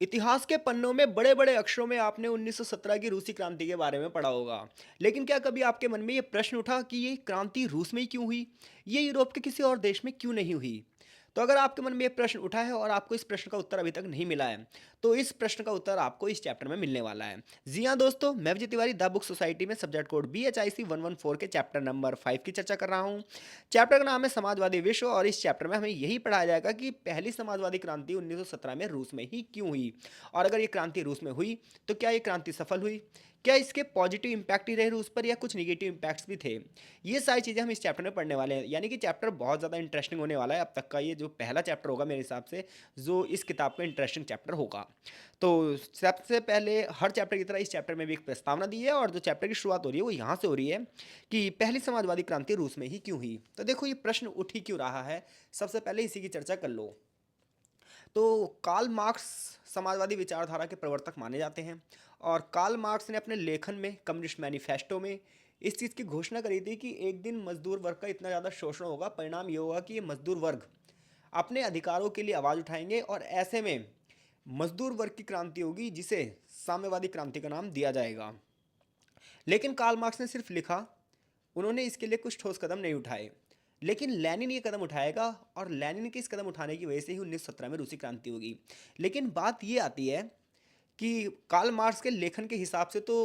इतिहास के पन्नों में बड़े-बड़े अक्षरों में आपने 1917 की रूसी क्रांति के बारे में पढ़ा होगा। लेकिन क्या कभी आपके मन में ये प्रश्न उठा कि ये क्रांति रूस में ही क्यों हुई? ये यूरोप के किसी और देश में क्यों नहीं हुई? तो अगर आपके मन में ये प्रश्न उठा है और आपको इस प्रश्न का उत्तर अभी तक नहीं मिला है, तो इस प्रश्न का उत्तर आपको इस चैप्टर में मिलने वाला है। जी हाँ दोस्तों, मैं Vijay Tiwari the book society में सब्जेक्ट कोड BHIC 114 के चैप्टर नंबर 5 की चर्चा कर रहा हूँ। चैप्टर का नाम है समाजवादी विश्व और इस चैप्टर में हमें यही पढ़ाया जाएगा कि पहली समाजवादी क्रांति 1917 में रूस में ही क्यों हुई? और अगर ये क्रांति रूस में हुई तो क्या ये क्रांति सफल हुई? क्या इसके पॉजिटिव इम्पैक्ट ही रहे रूस पर या कुछ निगेटिव इम्पैक्ट्स भी थे? ये सारी चीज़ें हम इस चैप्टर में पढ़ने वाले हैं, यानी कि चैप्टर बहुत ज़्यादा इंटरेस्टिंग होने वाला है। अब तक का ये जो पहला चैप्टर होगा मेरे हिसाब से, जो इस किताब का इंटरेस्टिंग चैप्टर होगा। तो सबसे पहले हर चैप्टर की तरह इस चैप्टर में भी एक प्रस्तावना दी है और जो चैप्टर की शुरुआत हो रही है वो यहाँ से हो रही है कि पहली समाजवादी क्रांति रूस में ही क्यों हुई? तो देखो ये प्रश्न उठ ही क्यों रहा है, सबसे पहले इसी की चर्चा कर लो। तो कार्ल मार्क्स समाजवादी विचारधारा के प्रवर्तक माने जाते हैं और कार्ल मार्क्स ने अपने लेखन में कम्युनिस्ट मैनिफेस्टो में इस चीज़ की घोषणा करी थी कि एक दिन मजदूर वर्ग का इतना ज़्यादा शोषण होगा, परिणाम ये होगा कि ये मजदूर वर्ग अपने अधिकारों के लिए आवाज़ उठाएंगे और ऐसे में मजदूर वर्ग की क्रांति होगी जिसे साम्यवादी क्रांति का नाम दिया जाएगा। लेकिन कार्ल मार्क्स ने सिर्फ लिखा, उन्होंने इसके लिए कुछ ठोस कदम नहीं उठाए। लेकिन लेनिन ये कदम उठाएगा और लेनिन के इस कदम उठाने की वजह से ही 1917 में रूसी क्रांति होगी। लेकिन बात ये आती है कि कार्ल मार्क्स के लेखन के हिसाब से तो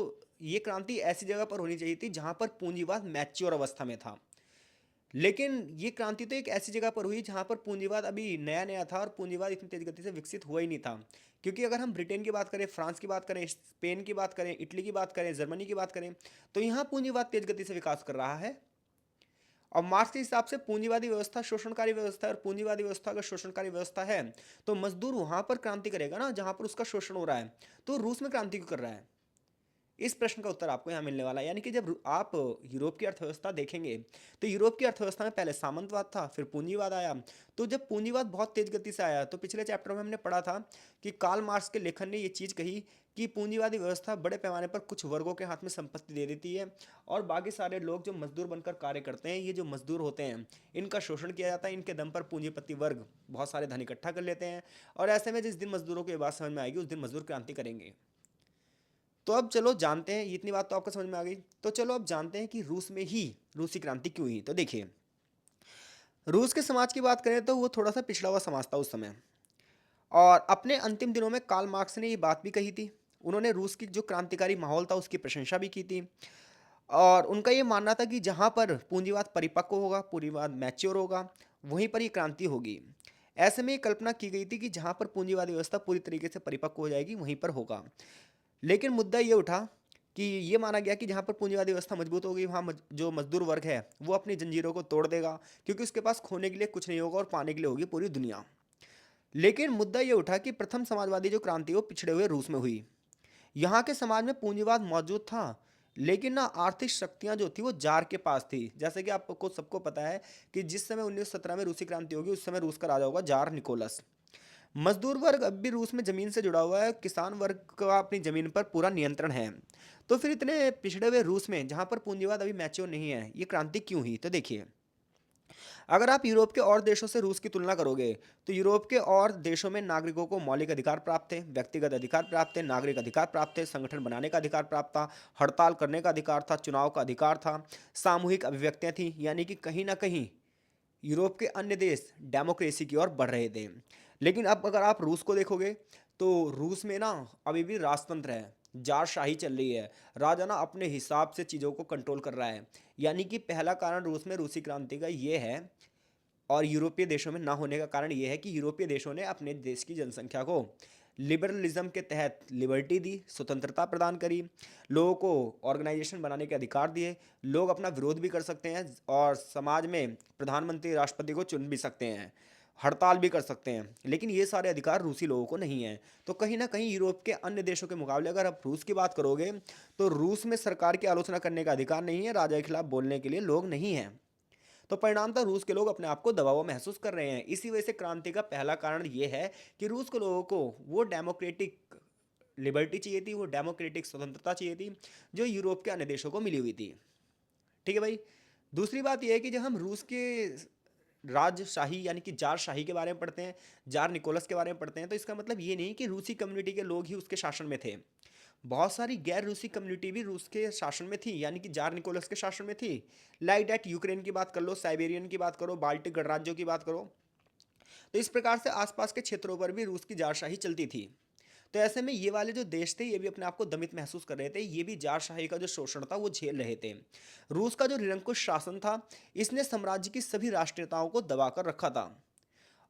ये क्रांति ऐसी जगह पर होनी चाहिए थी जहां पर पूंजीवाद मैच्योर अवस्था में था। लेकिन ये क्रांति तो एक ऐसी जगह पर हुई जहां पर पूंजीवाद अभी नया नया था और पूंजीवाद इतनी तेज गति से विकसित हुआ ही नहीं था। क्योंकि अगर हम ब्रिटेन की बात करें, फ्रांस की बात करें, स्पेन की बात करें, इटली की बात करें, जर्मनी की बात करें, तो यहाँ पूंजीवाद तेज गति से विकास कर रहा है। और मार्क्स के हिसाब से पूंजीवादी व्यवस्था शोषणकारी व्यवस्था है और पूंजीवादी व्यवस्था अगर शोषणकारी व्यवस्था है तो मजदूर वहां पर क्रांति करेगा ना जहां पर उसका शोषण हो रहा है। तो रूस में क्रांति क्यों कर रहा है? इस प्रश्न का उत्तर आपको यहाँ मिलने वाला है। यानी कि जब आप यूरोप की अर्थव्यवस्था देखेंगे तो यूरोप की अर्थव्यवस्था में पहले सामंतवाद था, फिर पूंजीवाद आया। तो जब पूंजीवाद बहुत तेज गति से आया तो पिछले चैप्टर में हमने पढ़ा था कि कार्ल मार्क्स के लेखन ने ये चीज़ कही कि पूंजीवादी व्यवस्था बड़े पैमाने पर कुछ वर्गों के हाथ में संपत्ति दे देती है और बाकी सारे लोग जो मजदूर बनकर कार्य करते हैं, ये जो मजदूर होते हैं, इनका शोषण किया जाता है। इनके दम पर पूंजीपति वर्ग बहुत सारे धन इकट्ठा कर लेते हैं और ऐसे में जिस दिन मजदूरों को ये बात समझ में आएगी उस दिन मजदूर क्रांति करेंगे। तो अब चलो जानते हैं, इतनी बात तो आपको समझ में आ गई। तो चलो अब जानते हैं कि रूस में ही रूसी क्रांति क्यों हुई। तो देखिए, रूस के समाज की बात करें तो वो थोड़ा सा पिछड़ा हुआ समाज था उस समय और अपने अंतिम दिनों में कार्ल मार्क्स ने ये बात भी कही थी। उन्होंने रूस की जो क्रांतिकारी माहौल था उसकी प्रशंसा भी की थी और उनका ये मानना था कि जहाँ पर पूंजीवाद परिपक्व होगा, पूंजीवाद मैच्योर होगा, वहीं पर ये क्रांति होगी। ऐसे में ये कल्पना की गई थी कि जहाँ पर पूंजीवादी व्यवस्था पूरी तरीके से परिपक्व हो जाएगी वहीं पर होगा। लेकिन मुद्दा ये उठा कि ये माना गया कि जहाँ पर पूंजीवादी व्यवस्था मजबूत होगी वहाँ जो मजदूर वर्ग है वो अपनी जंजीरों को तोड़ देगा, क्योंकि उसके पास खोने के लिए कुछ नहीं होगा और पाने के लिए होगी पूरी दुनिया। लेकिन मुद्दा ये उठा कि प्रथम समाजवादी जो क्रांति वो पिछड़े हुए रूस में हुई। यहाँ के समाज में पूंजीवाद मौजूद था, लेकिन ना आर्थिक शक्तियां जो थी वो जार के पास थी। जैसे कि आपको सबको पता है कि जिस समय 1917 में रूसी क्रांति होगी उस समय रूस का राजा होगा जार निकोलस। मजदूर वर्ग अब भी रूस में जमीन से जुड़ा हुआ है, किसान वर्ग का अपनी जमीन पर पूरा नियंत्रण है। तो फिर इतने पिछड़े हुए रूस में जहां पर पूंजीवाद अभी मैच्योर नहीं है, ये क्रांति क्यों हुई? तो देखिए, अगर आप यूरोप के और देशों से रूस की तुलना करोगे तो यूरोप के और देशों में नागरिकों को मौलिक अधिकार प्राप्त है, व्यक्तिगत अधिकार प्राप्त है, नागरिक अधिकार प्राप्त है, संगठन बनाने का अधिकार प्राप्त था, हड़ताल करने का अधिकार था, चुनाव का अधिकार था, सामूहिक अभिव्यक्तियां थी। यानी कि कहीं ना कहीं यूरोप के अन्य देश डेमोक्रेसी की ओर बढ़ रहे थे। लेकिन अब अगर आप रूस को देखोगे तो रूस में ना अभी भी राजतंत्र है, जारशाही चल रही है। राजा ना अपने हिसाब से चीज़ों को कंट्रोल कर रहा है। यानी कि पहला कारण रूस में रूसी क्रांति का ये है और यूरोपीय देशों में ना होने का कारण ये है कि यूरोपीय देशों ने अपने देश की जनसंख्या को लिबरलिज्म के तहत लिबर्टी दी, स्वतंत्रता प्रदान करी, लोगों को ऑर्गेनाइजेशन बनाने के अधिकार दिए, लोग अपना विरोध भी कर सकते हैं और समाज में प्रधानमंत्री राष्ट्रपति को चुन भी सकते हैं, हड़ताल भी कर सकते हैं। लेकिन ये सारे अधिकार रूसी लोगों को नहीं है। तो कहीं ना कहीं यूरोप के अन्य देशों के मुकाबले अगर आप रूस की बात करोगे तो रूस में सरकार की आलोचना करने का अधिकार नहीं है, राजा के खिलाफ बोलने के लिए लोग नहीं हैं। तो परिणामतः रूस के लोग अपने आप को दबा हुआ महसूस कर रहे हैं। इसी वजह से क्रांति का पहला कारण ये है कि रूस के लोगों को वो डेमोक्रेटिक लिबर्टी चाहिए थी, वो डेमोक्रेटिक स्वतंत्रता चाहिए थी जो यूरोप के अन्य देशों को मिली हुई थी। ठीक है भाई। दूसरी बात यह है कि जब हम रूस के राजशाही यानी कि जार शाही के बारे में पढ़ते हैं, जार निकोलस के बारे में पढ़ते हैं, तो इसका मतलब ये नहीं कि रूसी कम्युनिटी के लोग ही उसके शासन में थे। बहुत सारी गैर रूसी कम्युनिटी भी रूस के शासन में थी, यानी कि जार निकोलस के शासन में थी। लाइक डैट यूक्रेन की बात कर लो, साइबेरियन की बात करो, बाल्टिक गणराज्यों की बात करो। तो इस प्रकार से आसपास के क्षेत्रों पर भी रूस की जारशाही चलती थी। तो ऐसे में ये वाले जो देश थे ये भी अपने आप को दमित महसूस कर रहे थे, ये भी जारशाही का जो शोषण था वो झेल रहे थे। रूस का जो निरंकुश शासन था, इसने साम्राज्य की सभी राष्ट्रीयताओं को दबाकर रखा था।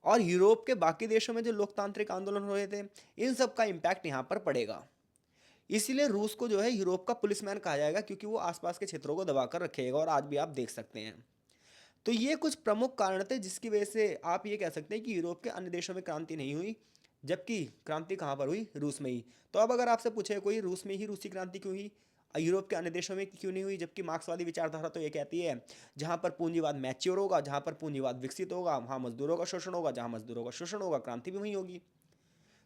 और यूरोप के बाकी देशों में जो लोकतांत्रिक आंदोलन हो रहे थे, इन सब का इम्पैक्ट यहाँ पर पड़ेगा। इसीलिए रूस को जो है यूरोप का पुलिसमैन कहा जाएगा, क्योंकि वो आसपास के क्षेत्रों को दबाकर रखेगा, और आज भी आप देख सकते हैं। तो ये कुछ प्रमुख कारण थे जिसकी वजह से आप ये कह सकते हैं कि यूरोप के अन्य देशों में क्रांति नहीं हुई, जबकि क्रांति कहाँ पर हुई? रूस में ही। तो अब अगर आपसे पूछे कोई रूस में ही रूसी क्रांति क्यों हुई, यूरोप के अन्य देशों में क्यों नहीं हुई? जबकि मार्क्सवादी विचारधारा तो ये कहती है, जहाँ पर पूंजीवाद मैच्योर होगा, जहाँ पर पूंजीवाद विकसित होगा, वहाँ मजदूरों का शोषण होगा, जहाँ मजदूरों का शोषण होगा, क्रांति भी वहीं होगी।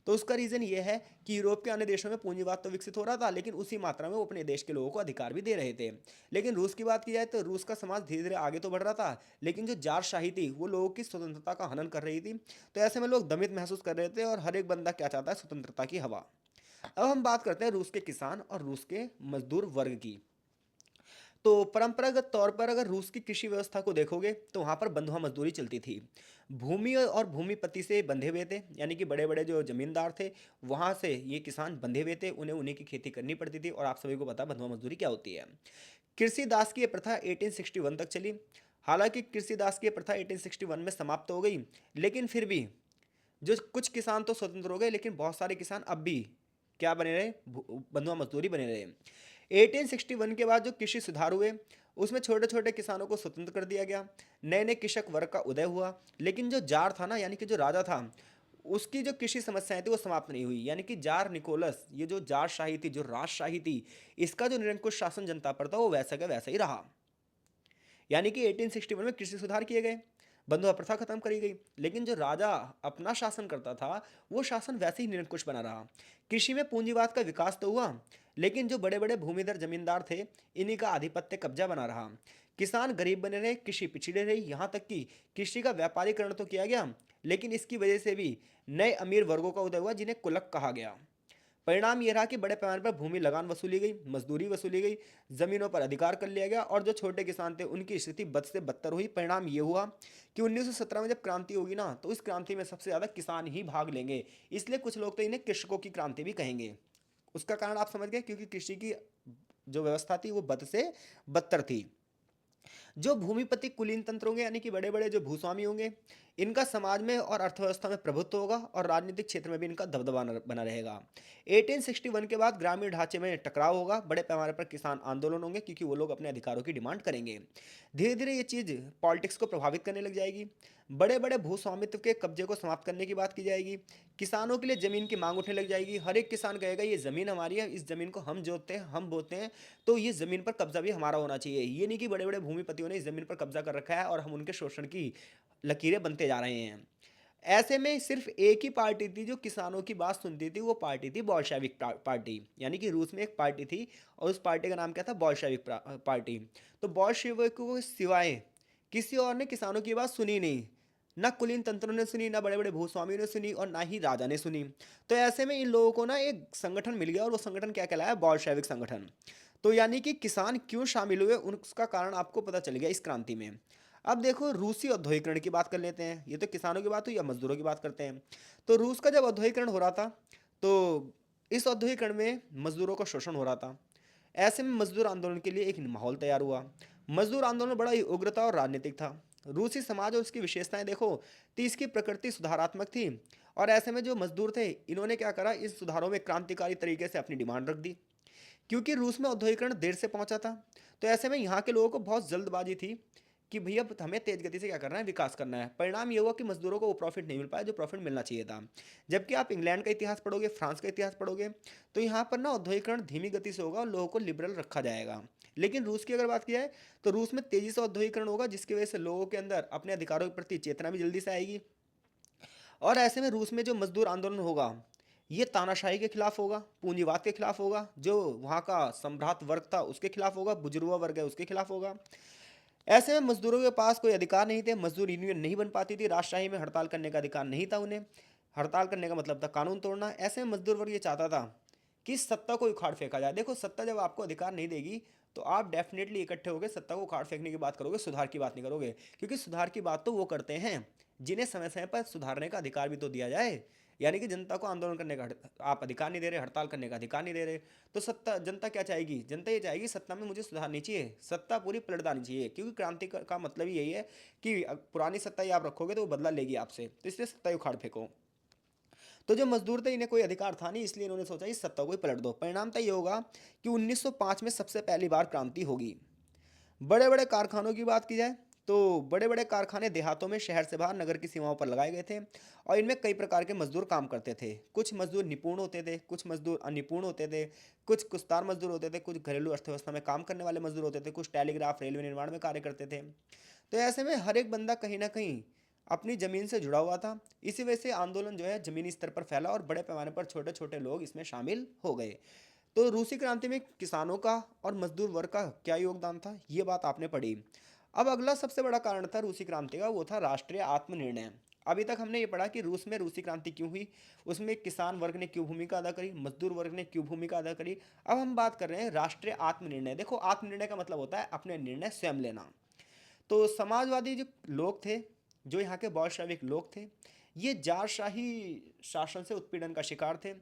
तो उसका रीज़न ये है कि यूरोप के अन्य देशों में पूंजीवाद तो विकसित हो रहा था, लेकिन उसी मात्रा में वो अपने देश के लोगों को अधिकार भी दे रहे थे। लेकिन रूस की बात की जाए तो रूस का समाज धीरे धीरे आगे तो बढ़ रहा था, लेकिन जो जारशाही थी वो लोगों की स्वतंत्रता का हनन कर रही थी। तो ऐसे में लोग दमित महसूस कर रहे थे, और हर एक बंदा क्या चाहता है? स्वतंत्रता की हवा। अब हम बात करते हैं रूस के किसान और रूस के मजदूर वर्ग की। तो परंपरागत तौर पर अगर रूस की कृषि व्यवस्था को देखोगे तो वहाँ पर बंधुआ मजदूरी चलती थी। भूमि और भूमिपति से बंधे हुए थे, यानी कि बड़े बड़े जो जमींदार थे वहाँ से ये किसान बंधे हुए थे, उन्हें उन्हीं की खेती करनी पड़ती थी, और आप सभी को पता है बंधुआ मजदूरी क्या होती है। कृषि दास की ये प्रथा 1861 तक चली। हालांकि कृषि दास की ये प्रथा 1861 में समाप्त हो गई, लेकिन फिर भी जो कुछ किसान तो स्वतंत्र हो गए, लेकिन बहुत सारे किसान अब भी क्या बने रहे? बंधुआ मजदूरी बने रहे। 1861 के बाद जो कृषि सुधार हुए, उसमें छोटे छोटे किसानों को स्वतंत्र कर दिया गया, नए नए कृषक वर्ग का उदय हुआ। लेकिन जो जार था ना, यानी कि जो राजा था, उसकी जो कृषि समस्याएं थी वो समाप्त नहीं हुई। यानी कि जार निकोलस, ये जो जार शाही थी, जो राजशाही थी, इसका जो निरंकुश शासन जनता पर था वो वैसा का वैसा ही रहा। यानी कि 1861 में कृषि सुधार किए गए, बंधुआ प्रथा खत्म करी गई, लेकिन जो राजा अपना शासन करता था वो शासन वैसे ही निरंकुश बना रहा। कृषि में पूंजीवाद का विकास तो हुआ, लेकिन जो बड़े बड़े भूमिधर जमींदार थे, इन्हीं का आधिपत्य कब्जा बना रहा। किसान गरीब बने रहे, कृषि पिछड़े रही, यहाँ तक कि कृषि का व्यापारीकरण तो किया गया, लेकिन इसकी वजह से भी नए अमीर वर्गों का उदय हुआ, जिन्हें कुलक कहा गया। परिणाम यह रहा कि बड़े पैमाने पर भूमि लगान वसूली गई, मजदूरी वसूली गई, जमीनों पर अधिकार कर लिया गया, और जो छोटे किसान थे उनकी स्थिति बद से बदतर हुई। परिणाम ये हुआ कि 1917 में जब क्रांति होगी ना, तो इस क्रांति में सबसे ज़्यादा किसान ही भाग लेंगे। इसलिए कुछ लोग तो इन्हें कृषकों की क्रांति भी कहेंगे। उसका कारण आप समझ गए, क्योंकि कृषि की जो व्यवस्था थी वो बद से बदतर थी। जो भूमिपति कुलीन तंत्र होंगे, यानी कि बड़े बड़े जो भूस्वामी होंगे, इनका समाज में और अर्थव्यवस्था में प्रभुत्व होगा, और राजनीतिक क्षेत्र में भी इनका दबदबा बना रहेगा। 1861 के बाद ग्रामीण ढांचे में टकराव होगा, बड़े पैमाने पर किसान आंदोलन होंगे, क्योंकि वो लोग अपने अधिकारों की डिमांड करेंगे। धीरे धीरे ये चीज़ पॉलिटिक्स को प्रभावित करने लग जाएगी। बड़े बड़े भूस्वामित्व के कब्जे को समाप्त करने की बात की जाएगी। किसानों के लिए जमीन की मांग उठने लग जाएगी। हर एक किसान कहेगा ये ज़मीन हमारी है, इस ज़मीन को हम जोतते हैं, हम बोते हैं, तो ये ज़मीन पर कब्जा भी हमारा होना चाहिए। ये नहीं कि बड़े बड़े भूमिपतियों ने इस ज़मीन पर कब्जा कर रखा है और हम उनके शोषण की लकीरें बनते जा रहे हैं। ऐसे में सिर्फ एक ही पार्टी थी जो किसानों की बात सुनती थी, वो पार्टी थी बोल्शेविक पार्टी। यानी कि रूस में एक पार्टी थी, और उस पार्टी का नाम क्या था? Bolshevik party. तो बोल्शेविक को सिवाय किसी और ने किसानों की बात सुनी नहीं। ना कुलीन तंत्रों ने सुनी, ना बड़े बड़े भूस्वामियों ने सुनी, और ना ही राजा ने सुनी। तो ऐसे में इन लोगों को ना एक संगठन मिल गया, और वो संगठन क्या कहलाया? बोल्शेविक संगठन। तो यानी कि किसान क्यों शामिल हुए, उसका कारण आपको पता चल गया इस क्रांति में। अब देखो रूसी औद्योगिकरण की बात कर लेते हैं। ये तो किसानों की बात हुई, या मजदूरों की बात करते हैं। तो रूस का जब औद्योगिकरण हो रहा था, तो इस औद्योगिकरण में मजदूरों का शोषण हो रहा था। ऐसे में मजदूर आंदोलन के लिए एक माहौल तैयार हुआ। मजदूर आंदोलन बड़ा ही उग्र था और राजनीतिक था। रूसी समाज और उसकी विशेषताएं देखो, तो इसकी प्रकृति सुधारात्मक थी, और ऐसे में जो मजदूर थे इन्होंने क्या करा? इस सुधारों में क्रांतिकारी तरीके से अपनी डिमांड रख दी। क्योंकि रूस में औद्योगिकरण देर से पहुंचा था, तो ऐसे में यहाँ के लोगों को बहुत जल्दबाजी थी कि भैया हमें तेज गति से क्या करना है? विकास करना है। परिणाम ये हुआ कि मजदूरों को वो प्रॉफिट नहीं मिल पाया जो प्रॉफिट मिलना चाहिए था। जबकि आप इंग्लैंड का इतिहास पढ़ोगे, फ्रांस का इतिहास पढ़ोगे, तो यहाँ पर ना औद्योगिकरण धीमी गति से होगा और लोगों को लिबरल रखा जाएगा। लेकिन रूस की अगर बात की जाए, तो रूस में तेजी से औद्योगिकरण होगा, जिसकी वजह से लोगों के अंदर अपने अधिकारों के प्रति चेतना भी जल्दी से आएगी। और ऐसे में रूस में जो मजदूर आंदोलन होगा, ये तानाशाही के खिलाफ होगा, पूंजीवाद के खिलाफ होगा, जो वहाँ का सम्भ्रांत वर्ग था उसके खिलाफ होगा, बुजुर्ग वर्ग है उसके खिलाफ होगा। ऐसे में मजदूरों के पास कोई अधिकार नहीं थे, मजदूर यूनियन नहीं बन पाती थी, राजशाही में हड़ताल करने का अधिकार नहीं था उन्हें। हड़ताल करने का मतलब था कानून तोड़ना। ऐसे में मजदूर वर्ग ये चाहता था कि सत्ता को उखाड़ फेंका जाए। देखो, सत्ता जब आपको अधिकार नहीं देगी तो आप डेफिनेटली इकट्ठे होकर सत्ता को उखाड़ फेंकने की बात करोगे, सुधार की बात नहीं करोगे। क्योंकि सुधार की बात तो वो करते हैं जिन्हें समय समय पर सुधारने का अधिकार भी तो दिया जाए। यानी कि जनता को आंदोलन करने का आप अधिकार नहीं दे रहे, हड़ताल करने का अधिकार नहीं दे रहे, तो सत्ता जनता क्या चाहेगी? जनता ये चाहेगी सत्ता में मुझे सुधार नहीं चाहिए, सत्ता पूरी पलट आनी चाहिए। क्योंकि क्रांति का मतलब ही यही है कि पुरानी सत्ता ही आप रखोगे तो वो बदला लेगी आपसे, तो इसलिए सत्ता ही उखाड़ फेंको। तो जो मजदूर थे इन्हें कोई अधिकार था नहीं, इसलिए इन्होंने सोचा इस सत्ता को ही पलट दो। परिणाम तो ये होगा कि 1905 में सबसे पहली बार क्रांति होगी। बड़े बड़े कारखानों की बात की जाए तो बड़े बड़े कारखाने देहातों में, शहर से बाहर, नगर की सीमाओं पर लगाए गए थे और इनमें कई प्रकार के मजदूर काम करते थे। कुछ मजदूर निपुण होते थे, कुछ मजदूर अनिपुण होते थे, कुछ कुस्तार मजदूर होते थे, कुछ घरेलू अर्थव्यवस्था में काम करने वाले मजदूर होते थे, कुछ टेलीग्राफ रेलवे निर्माण में कार्य करते थे। तो ऐसे में हर एक बंदा कहीं ना कहीं अपनी ज़मीन से जुड़ा हुआ था। इसी वजह से आंदोलन जो है ज़मीनी स्तर पर फैला और बड़े पैमाने पर छोटे छोटे लोग इसमें शामिल हो गए। तो रूसी क्रांति में किसानों का और मजदूर वर्ग का क्या योगदान था, ये बात आपने पढ़ी। अब अगला सबसे बड़ा कारण था रूसी क्रांति का, वो था राष्ट्रीय आत्मनिर्णय। अभी तक हमने ये पढ़ा कि रूस में रूसी क्रांति क्यों हुई, उसमें किसान वर्ग ने क्यों भूमिका अदा करी, मजदूर वर्ग ने क्यों भूमिका अदा करी। अब हम बात कर रहे हैं राष्ट्रीय आत्मनिर्णय। देखो, आत्मनिर्णय का मतलब होता है अपने निर्णय स्वयं लेना। तो समाजवादी जो लोग थे, जो यहाँ के बॉल्शेविक लोग थे, ये जारशाही शासन से उत्पीड़न का शिकार थे।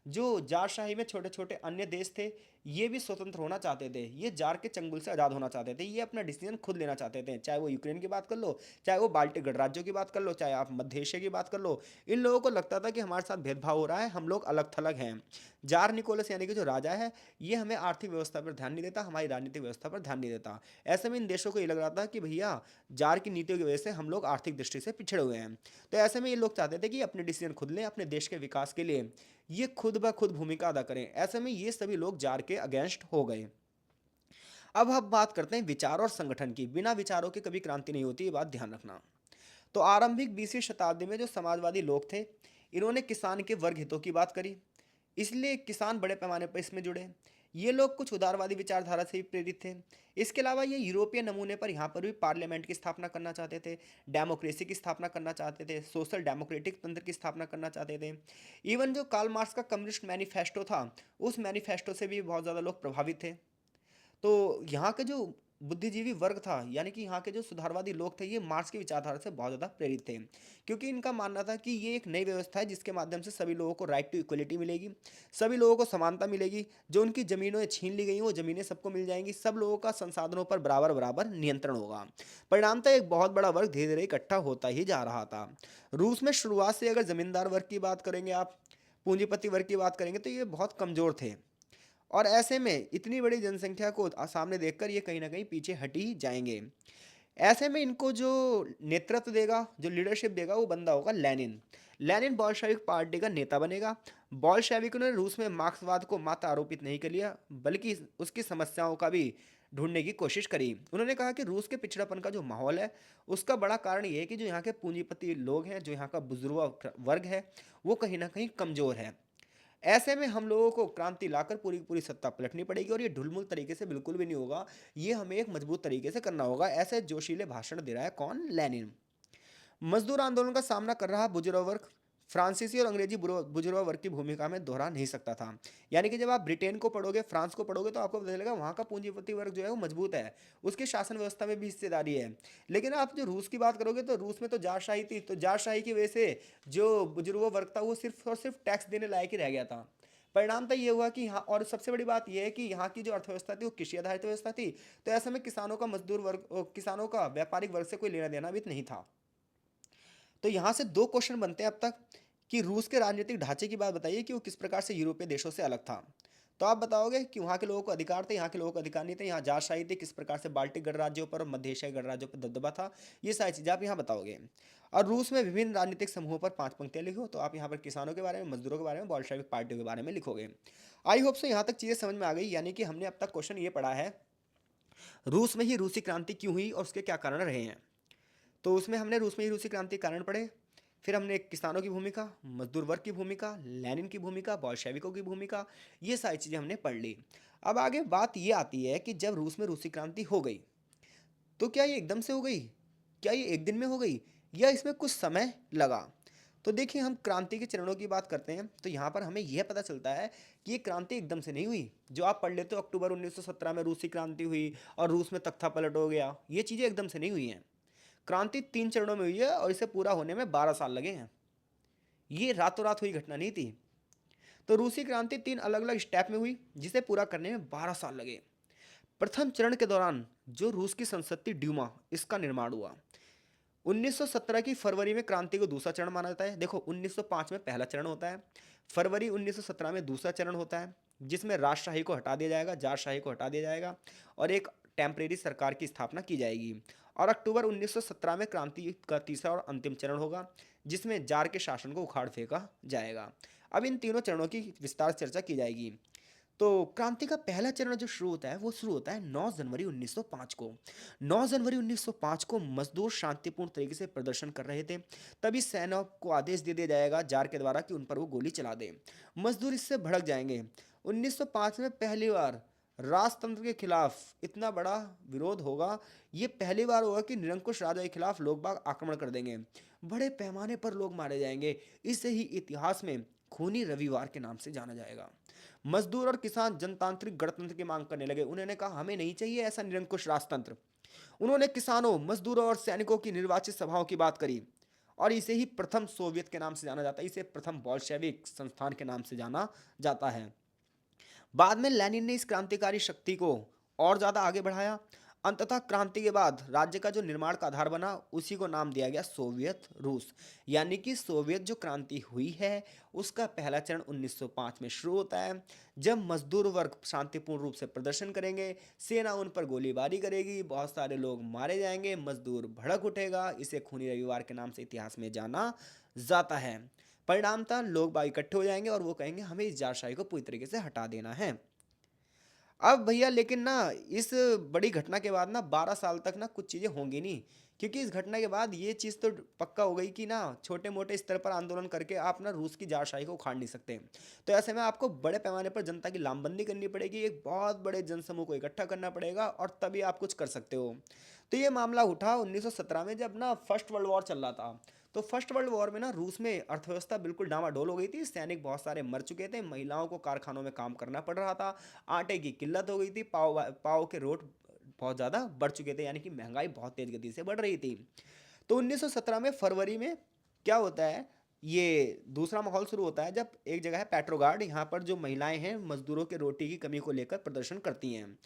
जो जारशाही में छोटे छोटे अन्य देश थे, ये भी स्वतंत्र होना चाहते थे, ये जार के चंगुल से आज़ाद होना चाहते थे, ये अपना डिसीजन खुद लेना चाहते थे। चाहे वो यूक्रेन की बात कर लो, चाहे वो बाल्टिक गणराज्यों की बात कर लो, चाहे आप मध्य एशिया की बात कर लो। इन लोगों को लगता था कि हमारे साथ भेदभाव हो रहा है, हम लोग अलग थलग हैं। जार निकोलस यानी कि जो राजा है, ये हमें आर्थिक व्यवस्था पर ध्यान नहीं देता, हमारी राजनीतिक व्यवस्था पर ध्यान नहीं देता। ऐसे में इन देशों को ये लग रहा था कि भैया जार की नीतियों की वजह से हम लोग आर्थिक दृष्टि से पिछड़े हुए हैं। तो ऐसे में ये लोग चाहते थे कि अपने डिसीजन खुद लें, अपने देश के विकास के लिए ये खुद ब खुद भूमिका अदा करें। ऐसे में ये सभी लोग जार के अगेंस्ट हो गए। अब हम बात करते हैं विचार और संगठन की। बिना विचारों की कभी क्रांति नहीं होती, ये बात ध्यान रखना। तो आरंभिक 20वीं शताब्दी में जो समाजवादी लोग थे, इन्होंने किसान के वर्ग हितों की बात करी, इसलिए किसान बड़े पैमाने पर इसमें जुड़े। ये लोग कुछ उदारवादी विचारधारा से भी प्रेरित थे। इसके अलावा ये यूरोपीय नमूने पर यहाँ पर भी पार्लियामेंट की स्थापना करना चाहते थे, डेमोक्रेसी की स्थापना करना चाहते थे, सोशल डेमोक्रेटिक तंत्र की स्थापना करना चाहते थे। इवन जो कार्ल मार्क्स का कम्युनिस्ट मैनिफेस्टो था, उस मैनिफेस्टो से भी बहुत ज़्यादा लोग प्रभावित थे। तो यहाँ के जो बुद्धिजीवी वर्ग था, यानी कि यहाँ के जो सुधारवादी लोग थे, ये मार्क्स की विचारधारा से बहुत ज़्यादा प्रेरित थे। क्योंकि इनका मानना था कि ये एक नई व्यवस्था है जिसके माध्यम से सभी लोगों को राइट टू इक्वलिटी मिलेगी, सभी लोगों को समानता मिलेगी, जो उनकी ज़मीनें छीन ली गई वो ज़मीनें सबको मिल जाएंगी, सब लोगों का संसाधनों पर बराबर बराबर नियंत्रण होगा। परिणामतः एक बहुत बड़ा वर्ग धीरे धीरे इकट्ठा होता ही जा रहा था। रूस में शुरुआत से अगर ज़मींदार वर्ग की बात करेंगे आप, पूंजीपति वर्ग की बात करेंगे, तो ये बहुत कमज़ोर थे। और ऐसे में इतनी बड़ी जनसंख्या को सामने देखकर ये कहीं ना कहीं पीछे हट ही जाएंगे। ऐसे में इनको जो नेतृत्व देगा, जो लीडरशिप देगा, वो बंदा होगा लेनिन। लेनिन बॉल्शेविक पार्टी का नेता बनेगा। बॉल्शेविकों ने रूस में मार्क्सवाद को मात्र आरोपित नहीं कर लिया, बल्कि उसकी समस्याओं का भी ढूंढने की कोशिश करी। उन्होंने कहा कि रूस के पिछड़ापन का जो माहौल है, उसका बड़ा कारण ये है कि जो यहाँ के पूंजीपति लोग हैं, जो यहाँ का बुजुर्ग वर्ग है, वो कहीं ना कहीं कमज़ोर है। ऐसे में हम लोगों को क्रांति लाकर पूरी पूरी सत्ता पलटनी पड़ेगी और ये ढुलमुल तरीके से बिल्कुल भी नहीं होगा। ये हमें एक मजबूत तरीके से करना होगा। ऐसे जोशीले भाषण दे रहा है कौन? लेनिन। मजदूर आंदोलन का सामना कर रहा बुजुर्ग वर्ग फ्रांसीसी और अंग्रेजी बुजुर्ग वर्ग की भूमिका में दोहरा नहीं सकता था। यानी कि जब आप ब्रिटेन को पढ़ोगे, फ्रांस को पढ़ोगे, तो आपको पता चलेगा वहाँ का पूंजीपति वर्ग जो है वो मजबूत है, उसकी शासन व्यवस्था में भी हिस्सेदारी है। लेकिन आप जो रूस की बात करोगे, तो रूस में तो जारशाही थी, तो जारशाही की वजह से जो बुजुर्ग वर्ग था वो सिर्फ और सिर्फ टैक्स देने लायक ही रह गया था। परिणाम तो ये हुआ कि यहाँ, और सबसे बड़ी बात यह है कि यहाँ की जो अर्थव्यवस्था थी वो कृषि आधारित व्यवस्था थी। तो ऐसे में किसानों का मजदूर वर्ग, किसानों का व्यापारिक वर्ग से कोई लेना देना भी नहीं था। तो यहाँ से दो क्वेश्चन बनते हैं अब तक कि रूस के राजनीतिक ढांचे की बात बताइए कि वो किस प्रकार से यूरोपीय देशों से अलग था। तो आप बताओगे कि वहाँ के लोगों को अधिकार थे, यहाँ के लोगों को अधिकार नहीं थे, यहाँ जारशाही थी, किस प्रकार से बाल्टिक गणराज्यों पर और मध्य एशियाई गणराज्यों पर दबदबा था, ये सारी चीज़ें आप यहाँ बताओगे। और रूस में विभिन्न राजनीतिक समूहों पर 5 पंक्तियाँ लिखो, तो आप यहाँ पर किसानों के बारे में, मजदूरों के बारे में, बॉल्शेविक पार्टियों के बारे में लिखोगे। आई होप से यहाँ तक चीज़ें समझ में आ गई। यानी कि हमने अब तक क्वेश्चन ये पढ़ा है, रूस में ही रूसी क्रांति क्यों हुई और उसके क्या कारण रहे हैं। तो उसमें हमने रूस में ही रूसी क्रांति के कारण पढ़े। फिर हमने किसानों की भूमिका, मजदूर वर्ग की भूमिका, लेनिन की भूमिका, बोल्शेविकों की भूमिका, ये सारी चीज़ें हमने पढ़ ली। अब आगे बात ये आती है कि जब रूस में रूसी क्रांति हो गई, तो क्या ये एकदम से हो गई? क्या ये एक दिन में हो गई? या इसमें कुछ समय लगा? तो देखिए, हम क्रांति के चरणों की बात करते हैं तो यहाँ पर हमें यह पता चलता है कि ये क्रांति एकदम से नहीं हुई। जो आप पढ़ लेते हो अक्टूबर 1917 में रूसी क्रांति हुई और रूस में तख्ता पलट हो गया, ये चीज़ें एकदम से नहीं हुई हैं। क्रांति 3 चरणों में हुई है और इसे पूरा होने में 12 साल लगे हैं। ये रातों-रात हुई घटना नहीं थी। तो रूसी क्रांति 3 अलग-अलग स्टेप में हुई, जिसे पूरा करने में 12 साल लगे। प्रथम चरण के दौरान जो रूस की संसद थी ड्यूमा, इसका निर्माण हुआ। 1917 की फरवरी में क्रांति को दूसरा चरण माना जाता है। देखो, 1905 में पहला चरण होता है, फरवरी 1917 में दूसरा चरण होता है, जिसमें राजशाही को हटा दिया जाएगा, जारशाही को हटा दिया जाएगा और एक टेम्परेरी सरकार की स्थापना की जाएगी। और अक्टूबर 1917 में क्रांति का तीसरा और अंतिम चरण होगा, जिसमें जार के शासन को उखाड़ फेंका जाएगा। अब इन तीनों चरणों की विस्तार से चर्चा की जाएगी। तो क्रांति का पहला चरण जो शुरू होता है वो शुरू होता है 9 जनवरी 1905 को। 9 जनवरी 1905 को मजदूर शांतिपूर्ण तरीके से प्रदर्शन कर रहे थे। तभी सेना को आदेश दे दिया जाएगा जार के द्वारा कि उन पर वो गोली चला दें। मजदूर इससे भड़क जाएंगे। 1905 में पहली बार राजतंत्र के खिलाफ इतना बड़ा विरोध होगा। ये पहली बार होगा कि निरंकुश राजा के खिलाफ लोग बाग आक्रमण कर देंगे। बड़े पैमाने पर लोग मारे जाएंगे। इसे ही इतिहास में खूनी रविवार के नाम से जाना जाएगा। मजदूर और किसान जनतांत्रिक गणतंत्र की मांग करने लगे। उन्होंने कहा हमें नहीं चाहिए ऐसा निरंकुश राजतंत्र। उन्होंने किसानों, मजदूरों और सैनिकों की निर्वाचित सभाओं की बात करी और इसे ही प्रथम सोवियत के नाम से जाना जाता है। इसे प्रथम बोल्शेविक संस्थान के नाम से जाना जाता है। बाद में लेनिन ने इस क्रांतिकारी शक्ति को और ज़्यादा आगे बढ़ाया। अंततः क्रांति के बाद राज्य का जो निर्माण का आधार बना उसी को नाम दिया गया सोवियत रूस। यानी कि सोवियत जो क्रांति हुई है उसका पहला चरण 1905 में शुरू होता है, जब मजदूर वर्ग शांतिपूर्ण रूप से प्रदर्शन करेंगे, सेना उन पर गोलीबारी करेगी, बहुत सारे लोग मारे जाएंगे, मजदूर भड़क उठेगा। इसे खूनी रविवार के नाम से इतिहास में जाना जाता है। परिणामतः लोग बाग इकट्ठे हो जाएंगे और वो कहेंगे हमें इस जारशाही को पूरी तरीके से हटा देना है। अब भैया लेकिन ना इस बड़ी घटना के बाद ना 12 साल तक ना कुछ चीज़ें होंगी नहीं, क्योंकि इस घटना के बाद ये चीज़ तो पक्का हो गई कि ना छोटे मोटे स्तर पर आंदोलन करके आप ना रूस की जारशाही को उखाड़ नहीं सकते। तो ऐसे में आपको बड़े पैमाने पर जनता की लामबंदी करनी पड़ेगी, एक बहुत बड़े जनसमूह को इकट्ठा करना पड़ेगा और तभी आप कुछ कर सकते हो। तो ये मामला उठा 1917 में, जब ना फर्स्ट वर्ल्ड वॉर चल रहा था। तो फर्स्ट वर्ल्ड वॉर में ना रूस में अर्थव्यवस्था बिल्कुल डामाडोल हो गई थी। सैनिक बहुत सारे मर चुके थे, महिलाओं को कारखानों में काम करना पड़ रहा था, आटे की किल्लत हो गई थी, पाव पाव के रोट बहुत ज़्यादा बढ़ चुके थे, यानी कि महंगाई बहुत तेज गति से बढ़ रही थी। तो 1917 में फरवरी में क्या होता है, ये दूसरा माहौल शुरू होता है जब एक जगह है पेट्रोगार्ड, यहाँ पर जो महिलाएं हैं मजदूरों के रोटी की कमी को लेकर प्रदर्शन करती हैं।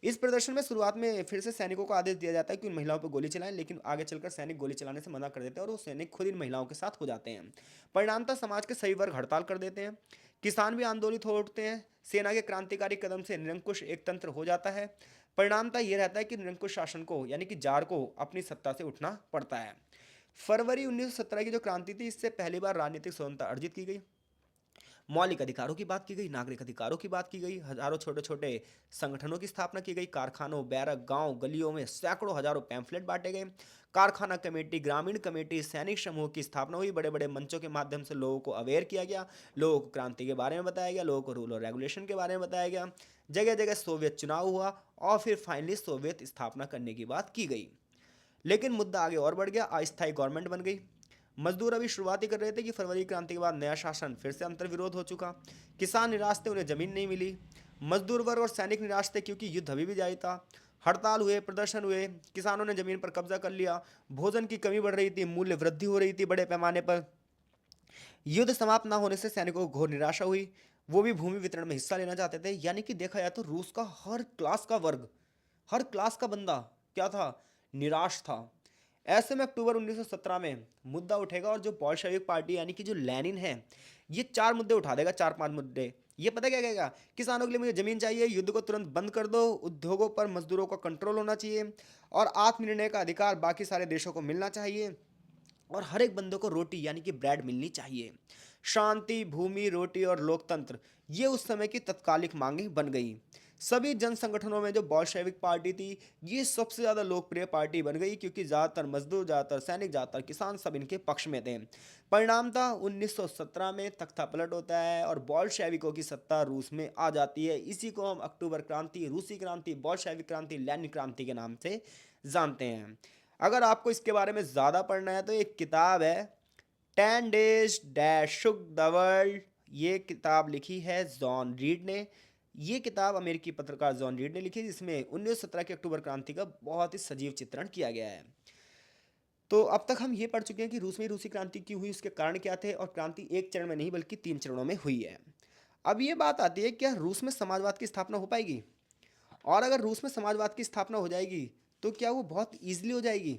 इस प्रदर्शन में शुरुआत में फिर से सैनिकों को आदेश दिया जाता है कि उन महिलाओं पर गोली चलाएं, लेकिन आगे चलकर सैनिक गोली चलाने से मना कर देते हैं और वो सैनिक खुद इन महिलाओं के साथ हो जाते हैं। परिणामतः समाज के सभी वर्ग हड़ताल कर देते हैं। किसान भी आंदोलित हो उठते हैं। सेना के क्रांतिकारी कदम से निरंकुश एक तंत्र हो जाता है। परिणामतः यह रहता है कि निरंकुश शासन को यानी कि जार को अपनी सत्ता से उठना पड़ता है। फरवरी 1917 की जो क्रांति थी, इससे पहली बार राजनीतिक स्वतंत्रता अर्जित की गई। मौलिक अधिकारों की बात की गई, नागरिक अधिकारों की बात की गई, हजारों छोटे छोटे संगठनों की स्थापना की गई, कारखानों, बैरक, गांव गलियों में सैकड़ों हजारों पैम्फलेट बांटे गए, कारखाना कमेटी, ग्रामीण कमेटी, सैनिक समूह की स्थापना हुई, बड़े बड़े मंचों के माध्यम से लोगों को अवेयर किया गया, लोगों को क्रांति के बारे में बताया गया, लोगों को रूल और रेगुलेशन के बारे में बताया गया, जगह जगह सोवियत चुनाव हुआ और फिर फाइनली सोवियत स्थापना करने की बात की गई। लेकिन मुद्दा आगे और बढ़ गया, अस्थायी गवर्नमेंट बन गई। मजदूर अभी शुरुआत ही कर रहे थे कि फरवरी क्रांति के बाद नया शासन फिर से अंतर्विरोध हो चुका। किसान निराश थे, उन्हें जमीन नहीं मिली। मजदूर वर्ग और सैनिक निराश थे क्योंकि युद्ध अभी भी जारी था। हड़ताल हुए, प्रदर्शन हुए, किसानों ने जमीन पर कब्जा कर लिया, भोजन की कमी बढ़ रही थी, मूल्य वृद्धि हो रही थी बड़े पैमाने पर। युद्ध समाप्त ना होने से सैनिकों को घोर निराशा हुई। वो भी भूमि वितरण में हिस्सा लेना चाहते थे। यानी कि देखा जाए तो रूस का हर क्लास का वर्ग, हर क्लास का बंदा क्या था, निराश था। ऐसे में अक्टूबर 1917 में मुद्दा उठेगा और जो बोल्शेविक पार्टी यानी कि जो लेनिन है, ये 4 मुद्दे उठा देगा, 4-5 मुद्दे। ये पता क्या कहेगा, किसानों के लिए मुझे जमीन चाहिए, युद्ध को तुरंत बंद कर दो, उद्योगों पर मजदूरों का कंट्रोल होना चाहिए और आत्मनिर्णय का अधिकार बाकी सारे देशों को मिलना चाहिए और हर एक बंदे को रोटी यानी कि ब्रेड मिलनी चाहिए। शांति, भूमि, रोटी और लोकतंत्र, ये उस समय की तत्कालिक मांगें बन गई। सभी जन संगठनों में जो बोल्शेविक पार्टी थी, ये सबसे ज़्यादा लोकप्रिय पार्टी बन गई क्योंकि ज़्यादातर मजदूर, ज़्यादातर सैनिक, ज़्यादातर किसान सब इनके पक्ष में थे। परिणाम था 1917 में तख्तापलट होता है और बोल्शेविकों की सत्ता रूस में आ जाती है। इसी को हम अक्टूबर क्रांति, रूसी क्रांति, बोल्शेविक क्रांति, लेनिन क्रांति के नाम से जानते हैं। अगर आपको इसके बारे में ज़्यादा पढ़ना है तो एक किताब है 10 days dash shook the world. ये किताब लिखी है जॉन रीड ने। ये किताब अमेरिकी पत्रकार जॉन रीड ने लिखी जिसमें 1917 की अक्टूबर क्रांति का बहुत ही सजीव चित्रण किया गया है। तो अब तक हम ये पढ़ चुके हैं कि रूस में रूसी क्रांति क्यों हुई, उसके कारण क्या थे और क्रांति एक चरण में नहीं बल्कि 3 चरणों में हुई है। अब ये बात आती है क्या रूस में समाजवाद की स्थापना हो पाएगी, और अगर रूस में समाजवाद की स्थापना हो जाएगी तो क्या वो बहुत ईजिली हो जाएगी,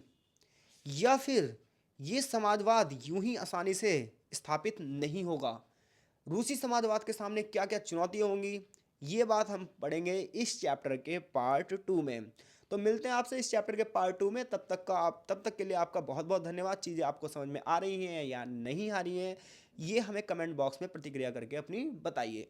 या फिर ये समाजवाद यूं ही आसानी से स्थापित नहीं होगा। रूसी समाजवाद के सामने क्या क्या चुनौतियाँ होंगी, ये बात हम पढ़ेंगे इस चैप्टर के पार्ट 2 में। तो मिलते हैं आपसे इस चैप्टर के पार्ट 2 में। तब तक के लिए आपका बहुत बहुत धन्यवाद। चीज़ें आपको समझ में आ रही हैं या नहीं आ रही हैं, ये हमें कमेंट बॉक्स में प्रतिक्रिया करके अपनी बताइए।